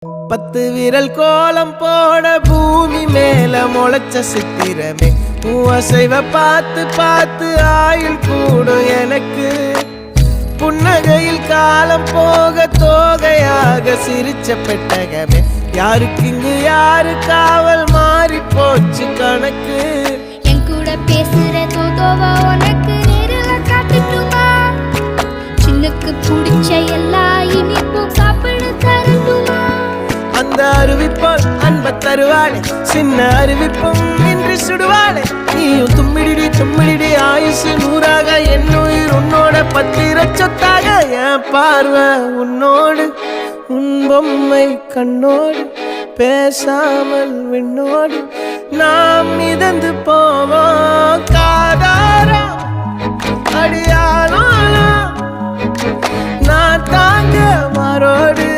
10 விரல் கோலம் போட பூமி மேல முளைச்ச சித்திரமே அசைவ பார்த்து பார்த்து ஆயுள் கூடும் எனக்கு புன்னகையில் காலம் போக தோகையாக சிரிச்ச பெட்டகமே யாருக்கு இங்கு யாரு காவல் மாறி போச்சு கணக்கு என் கூட பேசுற தோதோவா உனக்கு நேரில் காட்டுட்டுமா சின்னக்கு பிடிச்ச எல்லா இனிப்பும் சாப்பிட தரட்டுமா அந்த அறிவிப்பால் அன்ப தருவாளே சின்ன அறிவிப்பும் இன்று சுடுவாளே நீயும் தும்மிடி ஆயுசு 100ஆக என் உயிர் உன்னோட 10 சொத்தாக என் பார்வை உன்னோடு உன் பொம்மை கண்ணோடு பேசாமல் விண்ணோடு நாம் மிதந்து போவோம் காதாரா அடியானோ நான் தாங்க மாறோடு